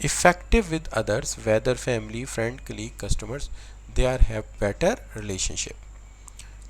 effective with others whether family, friend, colleague, customers, they are have better relationship.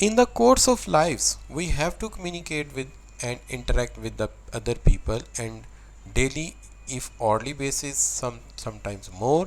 In the course of lives we have to communicate with and interact with the other people and daily if hourly basis sometimes more.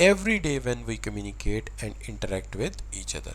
every day when we communicate and interact with each other.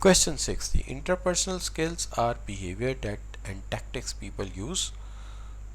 Question 6. The interpersonal skills are behavior and tactics people use.